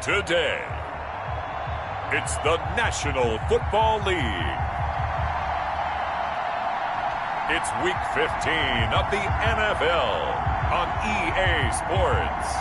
Today, it's the National Football League. It's Week 15 of the NFL on EA Sports.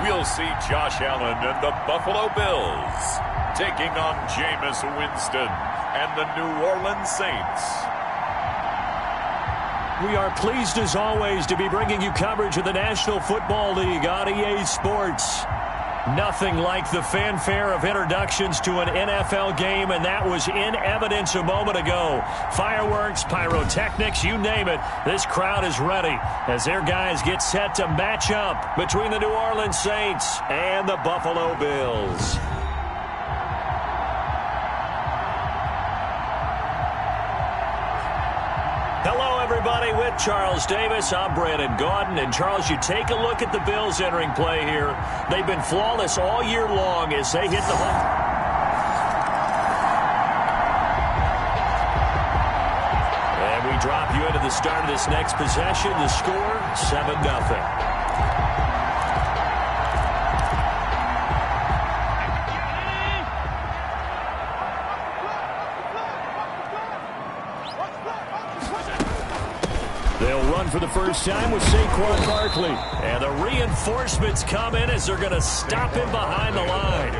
We'll see Josh Allen and the Buffalo Bills taking on Jameis Winston and the New Orleans Saints. We are pleased as always to be bringing you coverage of the National Football League on EA Sports. Nothing like the fanfare of introductions to an NFL game, and that was in evidence a moment ago. Fireworks, pyrotechnics, you name it. This crowd is ready as their guys get set to match up between the New Orleans Saints and the Buffalo Bills. Hello, everybody. With Charles Davis, I'm Brandon Gaudin. And, Charles, you take a look at the Bills entering play here. They've been flawless all year long as they hit the home. And we drop you into the start of this next possession. The score, 7-0. For the first time with Saquon Barkley. And the reinforcements come in as they're going to stop him behind the line.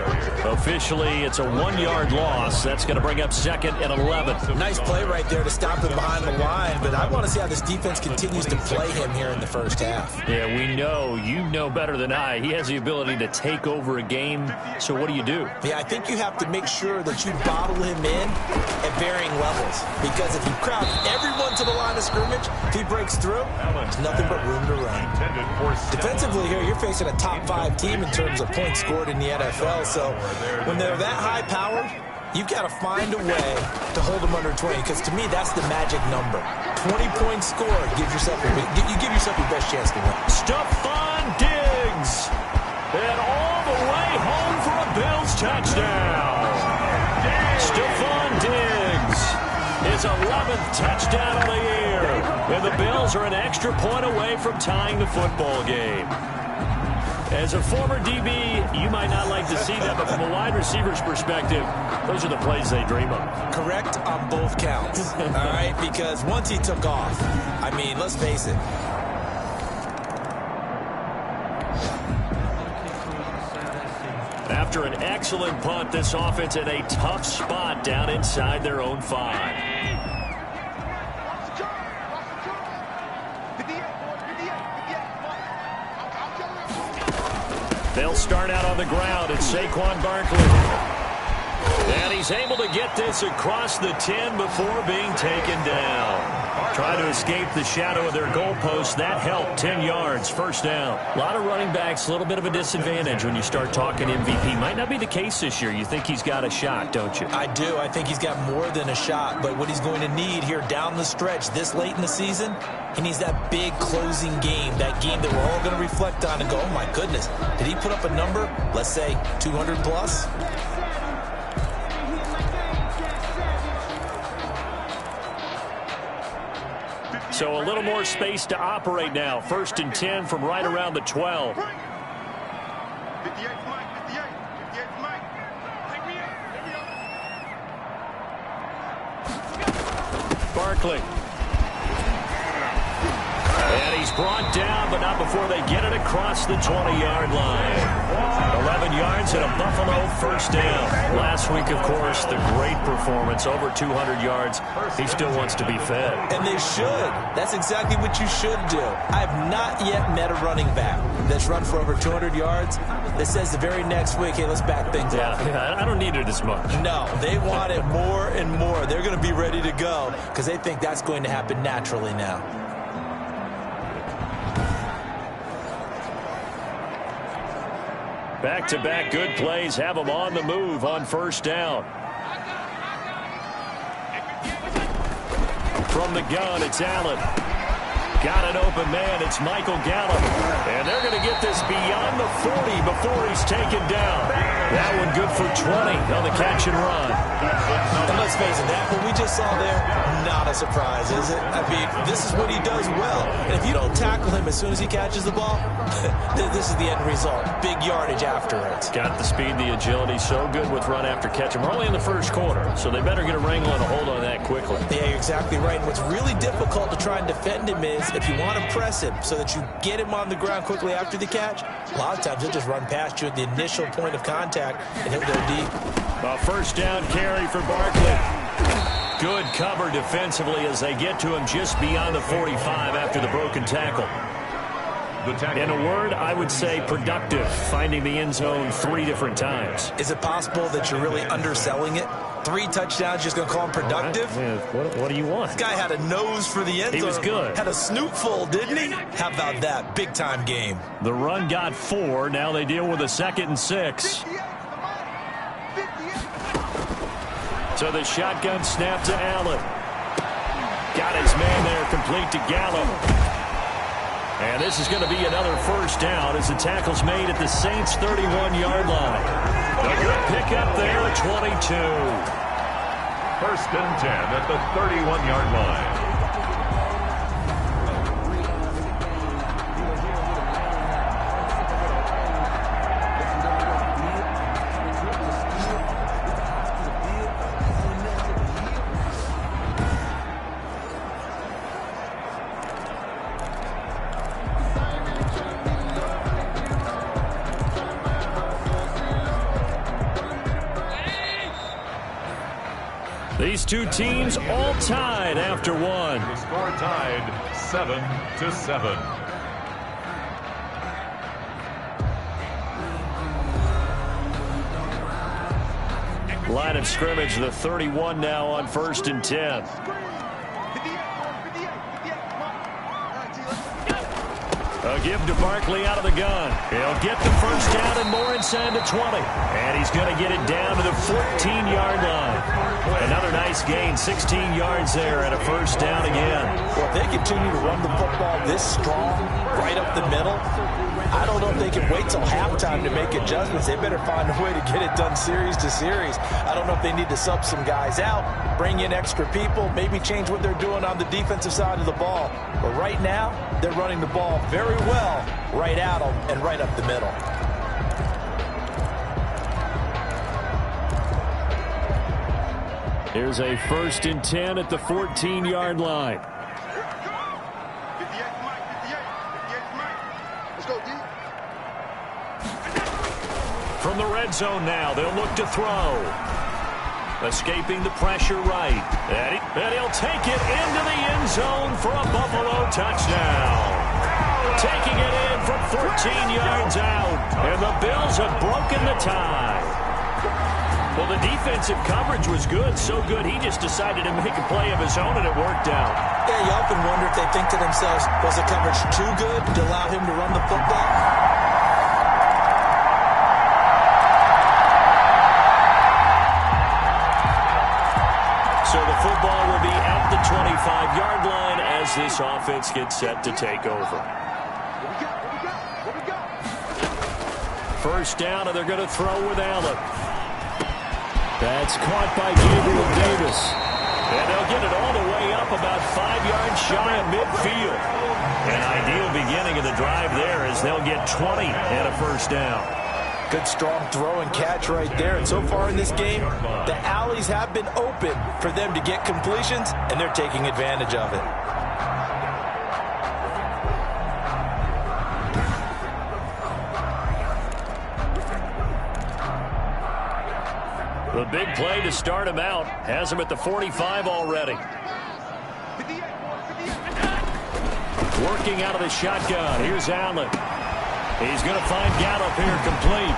Officially, it's a 1-yard loss. That's going to bring up 2nd and 11. Nice play right there to stop him behind the line, but I want to see how this defense continues to play him here in the first half. Yeah, we know. You know better than I. He has the ability to take over a game. So what do you do? Yeah, I think you have to make sure that you bottle him in at varying levels. Because if you crowd everyone to the line of scrimmage, if he breaks through, there's nothing but room to run. Defensively here, you're facing a top 5 team in terms of points scored in the NFL. So when they're that high-powered, you've got to find a way to hold them under 20. Because to me, that's the magic number. 20 points scored. You give yourself your best chance to win. Stephon Diggs. And all the way home for a Bills touchdown. Stephon Diggs. His 11th touchdown of the year. And the Bills are an extra point away from tying the football game. As a former DB, you might not like to see that, but from a wide receiver's perspective, those are the plays they dream of. Correct on both counts, all right? Because once he took off, I mean, let's face it. After an excellent punt, this offense in a tough spot down inside their own 5. They'll start out on the ground. It's Saquon Barkley. And he's able to get this across the 10 before being taken down. Trying to escape the shadow of their goalpost. That helped. 10 yards. First down. A lot of running backs, a little bit of a disadvantage when you start talking MVP. Might not be the case this year. You think he's got a shot, don't you? I do. I think he's got more than a shot. But what he's going to need here down the stretch this late in the season, he needs that big closing game. That game that we're all going to reflect on and go, oh, my goodness. Did he put up a number, let's say, 200 plus? So a little more space to operate now. 1st and 10 from right around the 12. Barkley. And he's brought down, but not before they get it across the 20-yard line. 11 yards and a Buffalo first down. Last week, of course, the great performance, over 200 yards. He still wants to be fed. And they should. That's exactly what you should do. I have not yet met a running back that's run for over 200 yards that says the very next week, hey, let's back things up. Yeah, I don't need it as much. No, they want it more and more. They're going to be ready to go because they think that's going to happen naturally now. Back-to-back good plays have them on the move on first down. From the gun, it's Allen. Got an open man. It's Michael Gallup. And they're going to get this beyond the 40 before he's taken down. That one good for 20 on the catch and run. And let's face it, that what we just saw there, not a surprise, is it? I mean, this is what he does well. And if you don't tackle him as soon as he catches the ball, this is the end result. Big yardage afterwards. Got the speed, the agility, so good with run after catch. And we're only in the first quarter, so they better get a wrangle and a hold on that quickly. Yeah, you're exactly right. And what's really difficult to try and defend him is if you want to press him so that you get him on the ground quickly after the catch, a lot of times he'll just run past you at the initial point of contact, and he'll go deep. A first down carry for Barkley. Good cover defensively as they get to him just beyond the 45 after the broken tackle. In a word, I would say productive, finding the end zone 3 different times. Is it possible that you're really underselling it? 3 touchdowns, just going to call him productive? What do you want? This guy had a nose for the end zone. He was good. Had a snootful, didn't he? How about that? Big-time game. The run got 4. Now they deal with a 2nd and 6. So the shotgun snap to Allen. Got his man there, complete to Gallup. And this is going to be another first down as the tackle's made at the Saints' 31-yard line. A good pickup there at 22. First and 10 at the 31-yard line. These two teams all tied after one. The score tied 7-7. Line of scrimmage, the 31 now on 1st and 10. A give to Barkley out of the gun. He'll get the first down and more inside the 20. And he's going to get it down to the 14-yard line. Another nice gain, 16 yards there and a first down again. Well, if they continue to run the football this strong, right up the middle, I don't know if they can wait till halftime to make adjustments. They better find a way to get it done series to series. I don't know if they need to sub some guys out, bring in extra people, maybe change what they're doing on the defensive side of the ball. But right now, they're running the ball very well right at them and right up the middle. Here's a 1st and 10 at the 14-yard line. From the red zone now, they'll look to throw. Escaping the pressure right. And he'll take it into the end zone for a Buffalo touchdown. Taking it in from 14 yards out. And the Bills have broken the tie. Well, the defensive coverage was good, so good he just decided to make a play of his own, and it worked out. Yeah, you often wonder if they think to themselves, was the coverage too good to allow him to run the football? So the football will be at the 25-yard line as this offense gets set to take over. First down, and they're going to throw with Allen. That's caught by Gabriel Davis. And they'll get it all the way up about 5 yards shy of midfield. An ideal beginning of the drive there as they'll get 20 and a first down. Good strong throw and catch right there. And so far in this game, the alleys have been open for them to get completions, and they're taking advantage of it. The big play to start him out has him at the 45 already. Working out of the shotgun. Here's Allen. He's going to find Gallup here complete.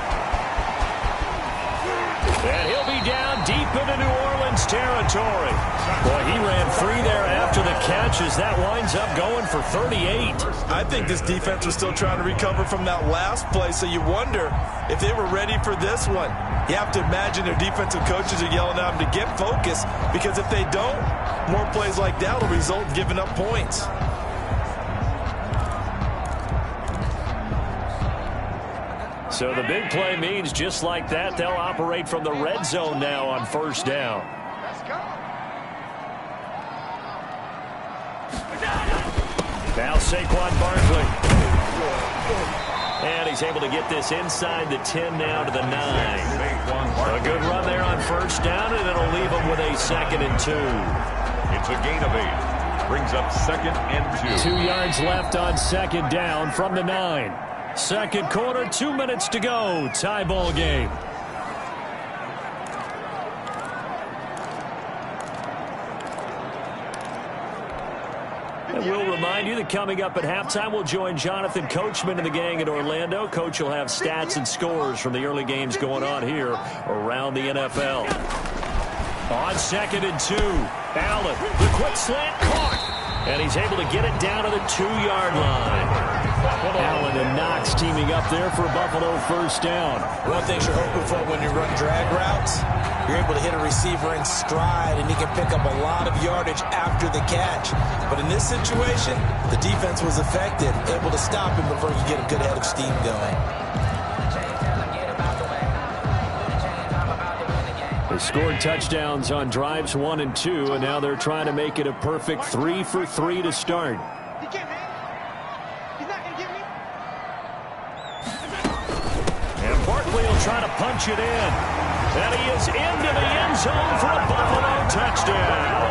And he'll be down deep into New Orleans territory. Boy, he ran free there after the catch as that winds up going for 38. I think this defense was still trying to recover from that last play, so you wonder if they were ready for this one. You have to imagine their defensive coaches are yelling at them to get focused, because if they don't, more plays like that will result in giving up points. So the big play means just like that, they'll operate from the red zone now on first down. Now Saquon Barkley. And he's able to get this inside the 10 now to the 9. A good run there on first down, and it'll leave him with a 2nd and 2. It's a gain of 8. Brings up 2nd and 2. 2 yards left on 2nd down from the 9. Second quarter, 2 minutes to go. Tie ball game. And we'll remind you that coming up at halftime, we'll join Jonathan Coachman and the gang at Orlando. Coach will have stats and scores from the early games going on here around the NFL. On 2nd and 2, Allen, the quick slant caught. And he's able to get it down to the 2-yard line. Allen and Knox teaming up there for Buffalo first down. One thing you're hoping for when you run drag routes, you're able to hit a receiver in stride, and he can pick up a lot of yardage after the catch. But in this situation, the defense was effective, able to stop him before you get a good head of steam going. They scored touchdowns on drives 1 and 2, and now they're trying to make it a perfect 3 for 3 to start. And Barkley will try to punch it in. And he is into the end zone for a Buffalo touchdown.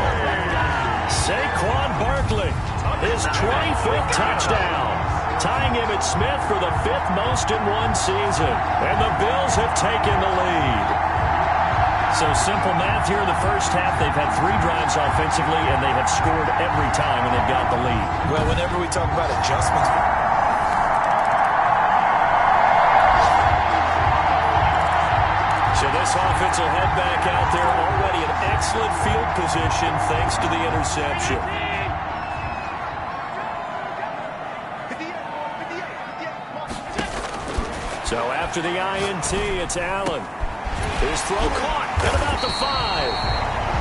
Saquon Barkley, his 25th touchdown, tying Emmitt Smith for the 5th most in one season. And the Bills have taken the lead. So simple math here in the first half. They've had 3 drives offensively, and they have scored every time, and they've got the lead. Well, whenever we talk about adjustments, so this offense will head back out there, already in excellent field position thanks to the interception. So after the INT, it's Allen. His throw caught at about the 5.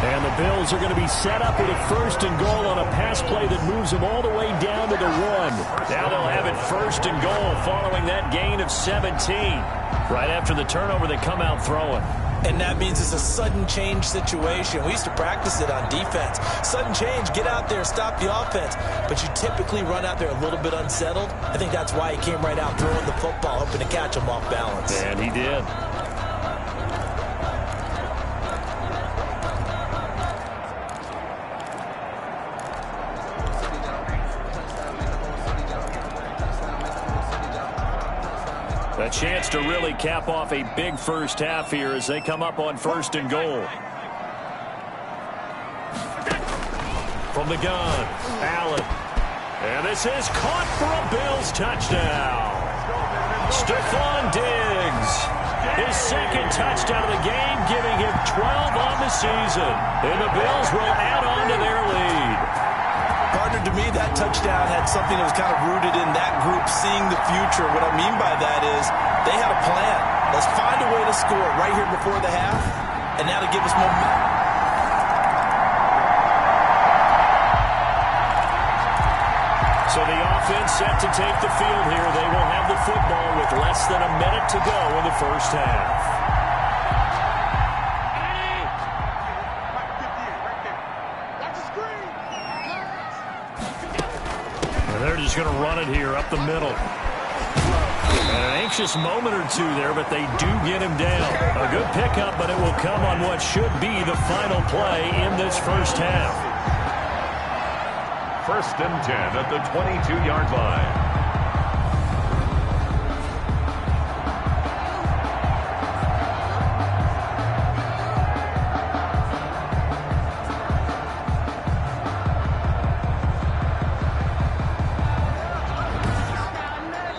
And the Bills are going to be set up with a 1st and goal on a pass play that moves them all the way down to the 1. Now they'll have it 1st and goal following that gain of 17. Right after the turnover, they come out throwing. And that means it's a sudden change situation. We used to practice it on defense. Sudden change, get out there, stop the offense. But you typically run out there a little bit unsettled. I think that's why he came right out throwing the football, hoping to catch him off balance. And he did. A chance to really cap off a big first half here as they come up on 1st and goal. From the gun, Allen. And this is caught for a Bills touchdown. Stephon Diggs. His 2nd touchdown of the game, giving him 12 on the season. And the Bills will add on to their lead. Partner, to me, that touchdown had something that was kind of rooted in that group seeing the future. What I mean by that is they had a plan. Let's find a way to score right here before the half, and that'll give us momentum. So the offense set to take the field here. They will have the football with less than a minute to go in the first half. They're just going to run it here up the middle. And an anxious moment or two there, but they do get him down. A good pickup, but it will come on what should be the final play in this first half. 1st and 10 at the 22-yard line.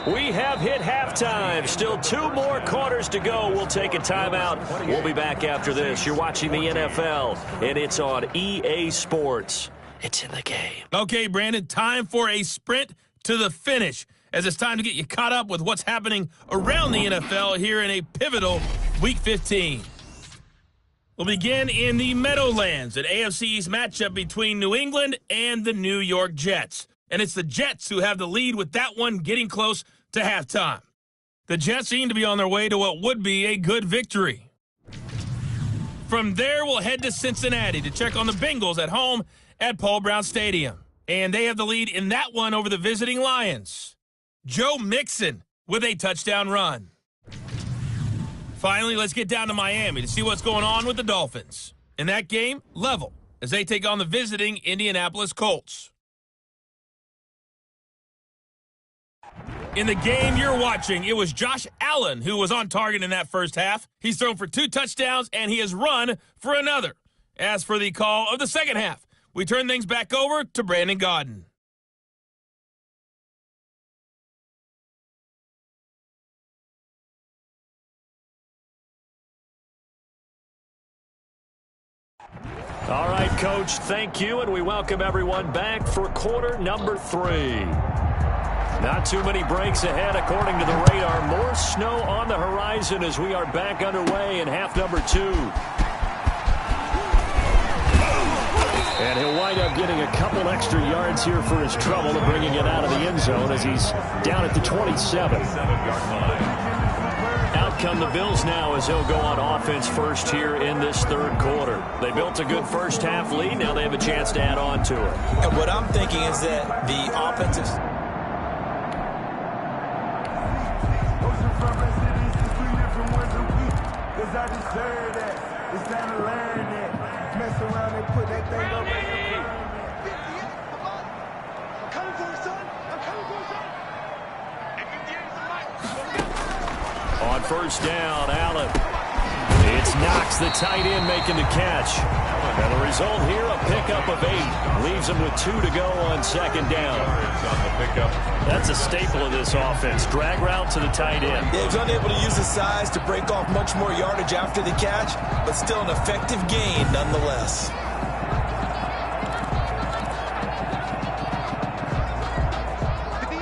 We have hit halftime. Still 2 more quarters to go. We'll take a timeout. We'll be back after this. You're watching the NFL, and it's on EA Sports. It's in the game. Okay, Brandon, time for a sprint to the finish, as it's time to get you caught up with what's happening around the NFL here in a pivotal Week 15. We'll begin in the Meadowlands, an AFC East matchup between New England and the New York Jets. And it's the Jets who have the lead with that one getting close to halftime. The Jets seem to be on their way to what would be a good victory. From there, we'll head to Cincinnati to check on the Bengals at home at Paul Brown Stadium. And they have the lead in that one over the visiting Lions. Joe Mixon with a touchdown run. Finally, let's get down to Miami to see what's going on with the Dolphins. In that game, level, as they take on the visiting Indianapolis Colts. In the game you're watching, it was Josh Allen who was on target in that first half. He's thrown for 2 touchdowns, and he has run for another. As for the call of the second half, we turn things back over to Brandon Gaudin. All right, Coach, thank you, and we welcome everyone back for quarter number 3. Not too many breaks ahead according to the radar. More snow on the horizon as we are back underway in half number 2. And he'll wind up getting a couple extra yards here for his trouble and bringing it out of the end zone as he's down at the 27. Out come the Bills now as he'll go on offense first here in this third quarter. They built a good first half lead. Now they have a chance to add on to it. And what I'm thinking is that the offensive... I deserve that. It's time to learn that. Mess around and put that thing over there. I'm coming for you, son. I'm coming for you, son. On first down, Allen. It's Knox, the tight end, making the catch. And the result here, a pickup of 8. Leaves him with 2 to go on second down. That's a staple of this offense. Drag route to the tight end. Yeah, he's unable to use his size to break off much more yardage after the catch, but still an effective gain nonetheless.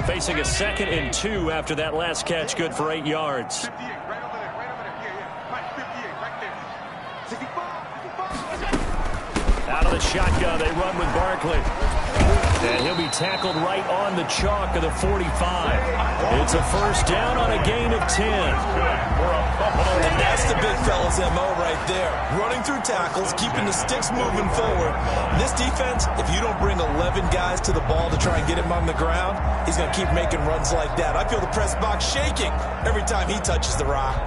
Facing a 2nd and 2 after that last catch, good for 8 yards. Out of the shotgun, they run with Barkley. And he'll be tackled right on the chalk of the 45. It's a first down on a gain of 10. And that's the big fella's MO right there. Running through tackles, keeping the sticks moving forward. This defense, if you don't bring 11 guys to the ball to try and get him on the ground, he's going to keep making runs like that. I feel the press box shaking every time he touches the rock.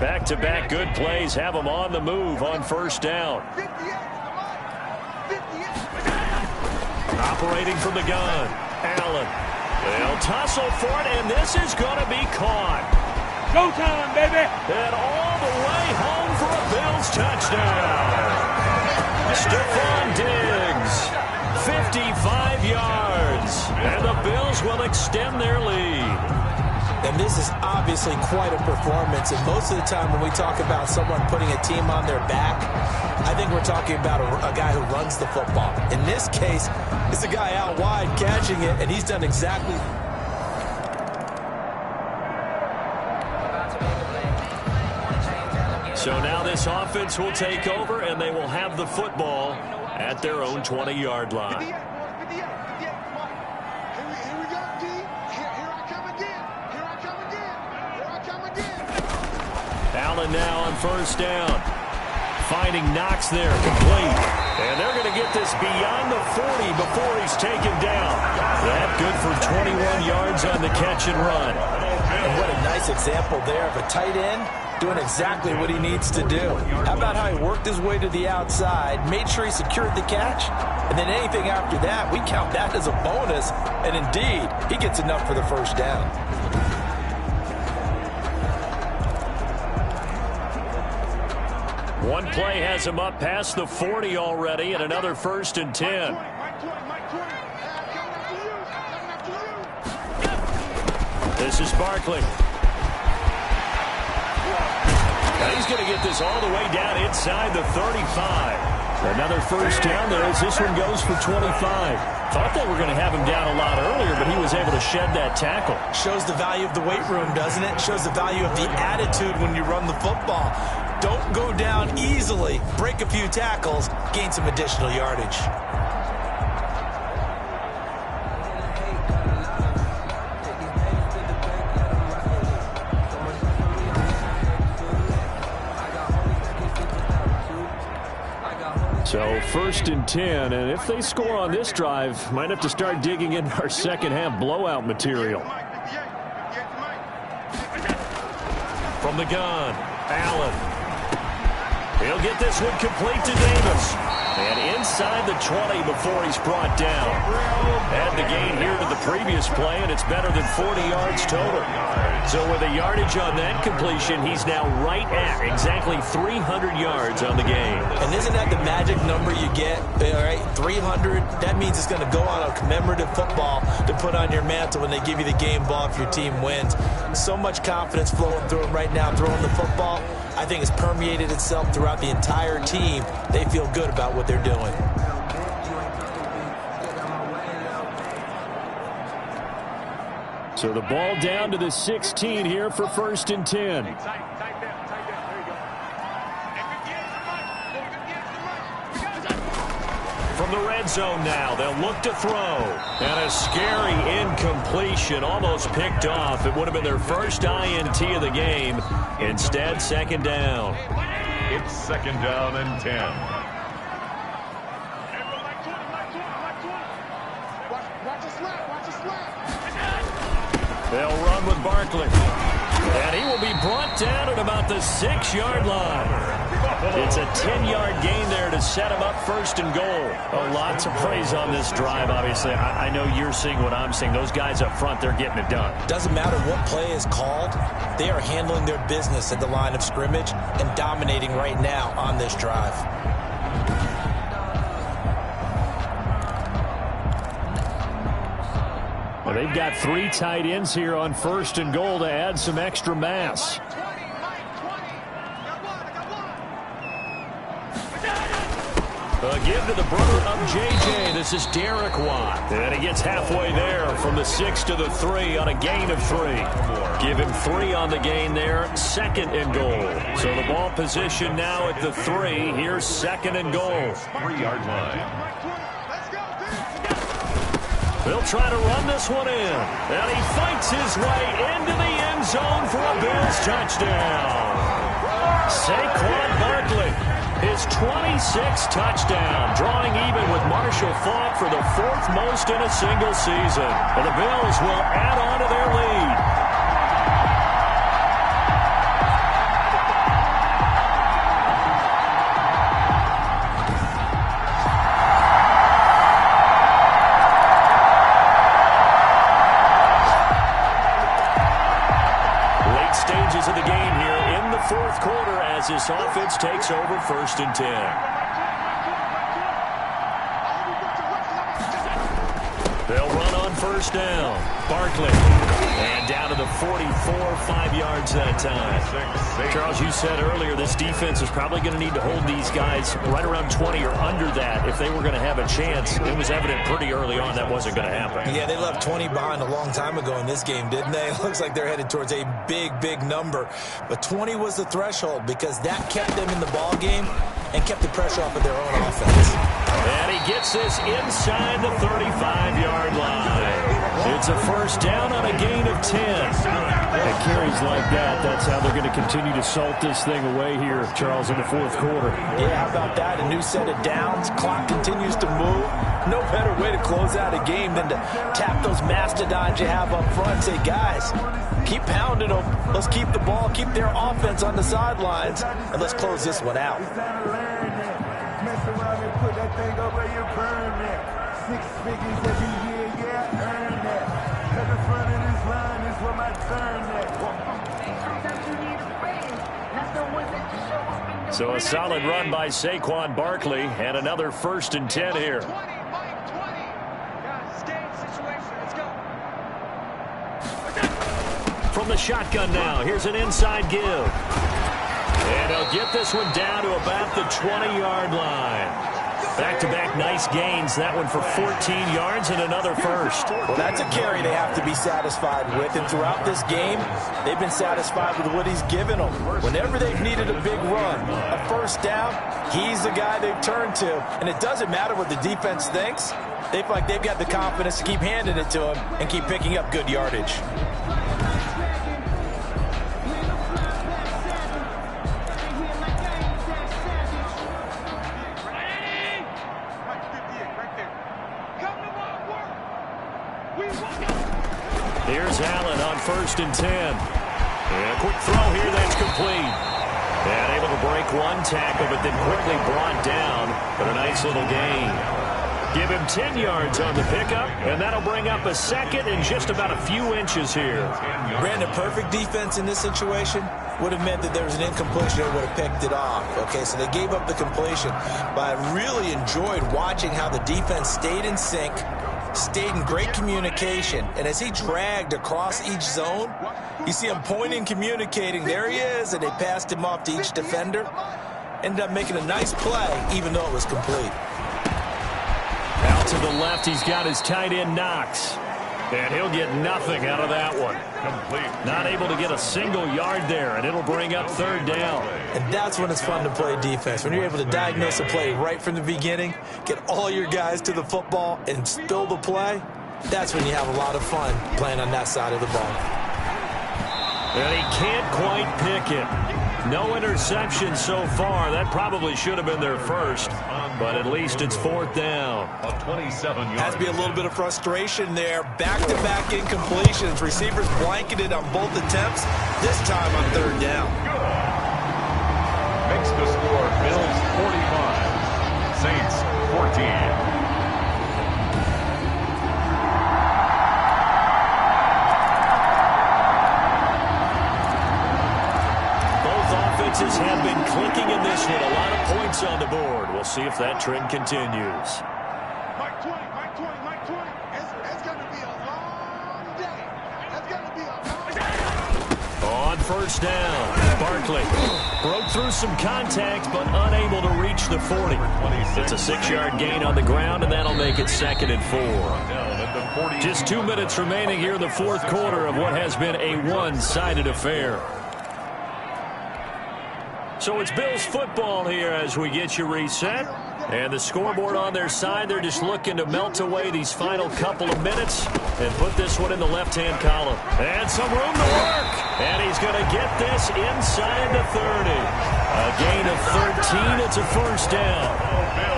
Back-to-back good plays have them on the move on first down. Operating from the gun, Allen. They'll tussle for it, and this is going to be caught. Go time, baby. And all the way home for a Bills touchdown. Stephon Diggs, 55 yards, and the Bills will extend their lead. And this is obviously quite a performance. And most of the time when we talk about someone putting a team on their back, I think we're talking about a guy who runs the football. In this case, it's a guy out wide catching it, and he's done exactly. So now this offense will take over, and they will have the football at their own 20-yard line. Allen now on first down. Finding Knox there, complete. And they're going to get this beyond the 40 before he's taken down. That good for 21 yards on the catch and run. And what a nice example there of a tight end doing exactly what he needs to do. How about how he worked his way to the outside, made sure he secured the catch, and then anything after that, we count that as a bonus. And indeed, he gets enough for the first down. One play has him up past the 40 already, and another 1st and 10. This is Barkley. Now he's going to get this all the way down inside the 35. Another first down there as this one goes for 25. Thought they were going to have him down a lot earlier, but he was able to shed that tackle. Shows the value of the weight room, doesn't it? Shows the value of the attitude when you run the football. Don't go down easily. Break a few tackles, gain some additional yardage. So 1st and 10, and if they score on this drive, might have to start digging in our second half blowout material. From the gun, Allen. He'll get this one complete to Davis. And inside the 20 before he's brought down. Add the gain here to the previous play, and it's better than 40 yards total. So with a yardage on that completion, he's now right at exactly 300 yards on the game. And isn't that the magic number you get? All right, 300. That means it's going to go on a commemorative football to put on your mantle when they give you the game ball if your team wins. So much confidence flowing through him right now, throwing the football. I think it's permeated itself throughout the entire team. They feel good about what they're doing. So the ball down to the 16 here for 1st and 10. From the red zone now, they'll look to throw. And a scary incompletion, almost picked off. It would have been their first INT of the game. Instead, 2nd down. It's 2nd down and 10. They'll run with Barkley. And he will be brought down at about the 6-yard line. It's a 10-yard gain there to set him up 1st and goal. Oh, lots of praise on this drive, obviously. I know you're seeing what I'm seeing. Those guys up front, they're getting it done. Doesn't matter what play is called. They are handling their business at the line of scrimmage and dominating right now on this drive. Well, they've got 3 tight ends here on 1st and goal to add some extra mass. A give to the brother of J.J. This is Derek Watt. And he gets halfway there from the 6 to the 3 on a gain of 3. Give him 3 on the gain there. 2nd and goal. So the ball position now at the 3. Here's 2nd and goal. 3-yard line. They'll try to run this one in. And he fights his way into the end zone for a Bills touchdown. Saquon Barkley, his 26th touchdown, drawing even with Marshall Faulk for the 4th most in a single season. And the Bills will add on to their lead. Stages of the game here in the 4th quarter as this offense takes over 1st and 10. They'll run on 1st down. Barkley. And down to the 44, 5 yards that time. Charles, you said earlier this defense is probably going to need to hold these guys right around 20 or under that if they were going to have a chance. It was evident pretty early on that wasn't going to happen. Yeah, they left 20 behind a long time ago in this game, didn't they? It looks like they're headed towards a big, big number. But 20 was the threshold because that kept them in the ball game and kept the pressure off of their own offense. And he gets this inside the 35-yard line. It's a 1st down on a gain of 10. And carries like that, that's how they're going to continue to salt this thing away here, Charles, in the 4th quarter. Yeah, how about that? A new set of downs. Clock continues to move. No better way to close out a game than to tap those mastodons you have up front and say, guys, keep pounding them. Let's keep the ball, keep their offense on the sidelines, and let's close this one out. Mess around and put that thing over your permit. 6 figures every year, yeah, earn that. At the front of this line is where my turn at. So a solid run by Saquon Barkley and another 1st and 10 here. From the shotgun now, here's an inside give. And he'll get this one down to about the 20-yard line. Back-to-back nice gains. That one for 14 yards and another first. Well, that's a carry they have to be satisfied with. And throughout this game, they've been satisfied with what he's given them. Whenever they've needed a big run, a first down, he's the guy they've turned to. And it doesn't matter what the defense thinks. They feel like they've got the confidence to keep handing it to him and keep picking up good yardage. Here's Allen on 1st and 10. And a quick throw here that's complete. And able to break one tackle, but then quickly brought down. But a nice little gain. Give him 10 yards on the pickup, and that'll bring up a second and just about a few inches here. Brandon, perfect defense in this situation would have meant that there was an incompletion. They would have picked it off. Okay, so they gave up the completion. But I really enjoyed watching how the defense stayed in sync, stayed in great communication, and as he dragged across each zone, you see him pointing, communicating, there he is, and they passed him off to each defender. Ended up making a nice play, even though it was complete. Out to the left, he's got his tight end, Knox. And he'll get nothing out of that one. Complete. Not able to get a single yard there, and it'll bring up 3rd down. And that's when it's fun to play defense. When you're able to diagnose a play right from the beginning, get all your guys to the football, and spill the play, that's when you have a lot of fun playing on that side of the ball. And he can't quite pick it. No interception so far. That probably should have been their first, but at least it's 4th down. 27 yards. Has to be a little bit of frustration there. Back-to-back incompletions. Receivers blanketed on both attempts, this time on 3rd down. Makes the score Bills 45, Saints 14. Have been clicking in this one. A lot of points on the board. We'll see if that trend continues. Mike 20, Mike 20, Mike 20. It's going to be a long day. It's going to be a long day. On 1st down, Barkley broke through some contact, but unable to reach the 40. It's a 6-yard gain on the ground, and that'll make it 2nd and 4. Just 2 minutes remaining here in the 4th quarter of what has been a one-sided affair. So it's Bills football here as we get you reset. And the scoreboard on their side, they're just looking to melt away these final couple of minutes and put this one in the left-hand column. And some room to work. And he's going to get this inside the 30. A gain of 13. It's a 1st down.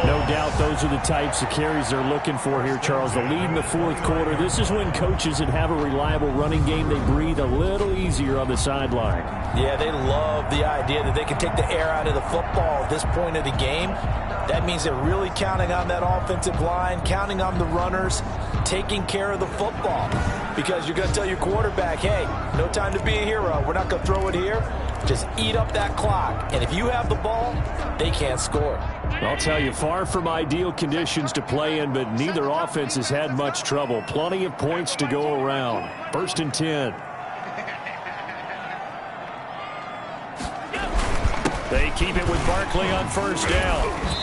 No doubt those are the types of carries they're looking for here, Charles. The lead in the 4th quarter. This is when coaches that have a reliable running game, they breathe a little easier on the sideline. Yeah, they love the idea that they can take the air out of the football at this point of the game. That means they're really counting on that offensive line, counting on the runners, taking care of the football. Because you're going to tell your quarterback, hey, no time to be a hero. We're not going to throw it here. Just eat up that clock. And if you have the ball, they can't score. I'll tell you, far from ideal conditions to play in, but neither offense has had much trouble. Plenty of points to go around. 1st and 10. They keep it with Barkley on 1st down.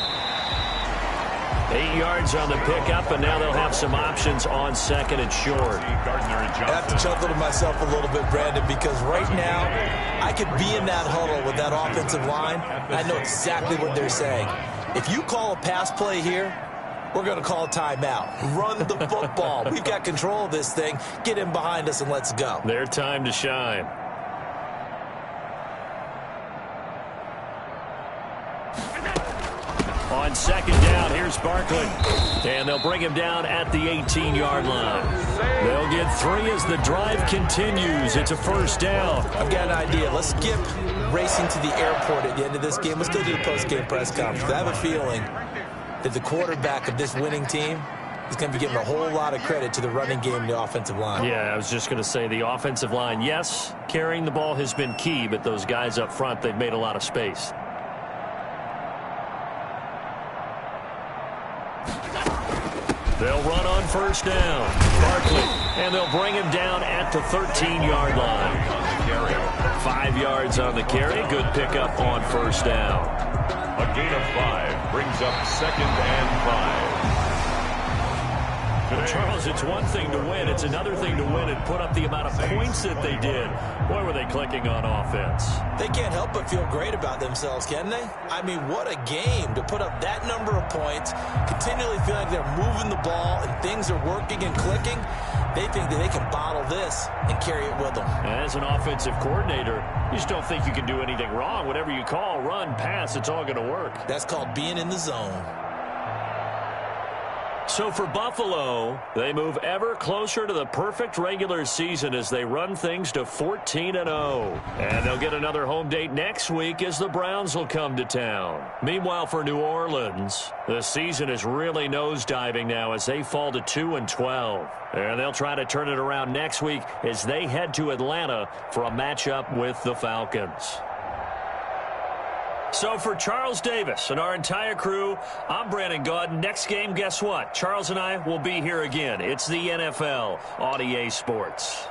8 yards on the pickup, and now they'll have some options on 2nd and short. I have to chuckle to myself a little bit, Brandon, because right now I could be in that huddle with that offensive line. I know exactly what they're saying. If you call a pass play here, we're going to call a timeout. Run the football. We've got control of this thing. Get in behind us and let's go. Their time to shine. On 2nd down, here's Barkley. And they'll bring him down at the 18-yard line. They'll get 3 as the drive continues. It's a 1st down. I've got an idea. Let's skip racing to the airport at the end of this game. Let's go to the post-game press conference. I have a feeling that the quarterback of this winning team is going to be giving a whole lot of credit to the running game and the offensive line. Yeah, I was just going to say the offensive line, yes, carrying the ball has been key, but those guys up front, they've made a lot of space. They'll run on 1st down. Barkley, and they'll bring him down at the 13-yard line. 5 yards on the carry. Good pickup on 1st down. gain of 5 brings up 2nd and 5. Well, Charles, it's one thing to win. It's another thing to win and put up the amount of points that they did. Boy, were they clicking on offense. They can't help but feel great about themselves, can they? I mean, what a game to put up that number of points, continually feel like they're moving the ball and things are working and clicking. They think that they can bottle this and carry it with them. As an offensive coordinator, you just don't think you can do anything wrong. Whatever you call, run, pass, it's all going to work. That's called being in the zone. So for Buffalo, they move ever closer to the perfect regular season as they run things to 14-0. And they'll get another home date next week as the Browns will come to town. Meanwhile, for New Orleans, the season is really nosediving now as they fall to 2-12. And they'll try to turn it around next week as they head to Atlanta for a matchup with the Falcons. So for Charles Davis and our entire crew, I'm Brandon Gaudin. Next game, guess what? Charles and I will be here again. It's the NFL on EA Sports.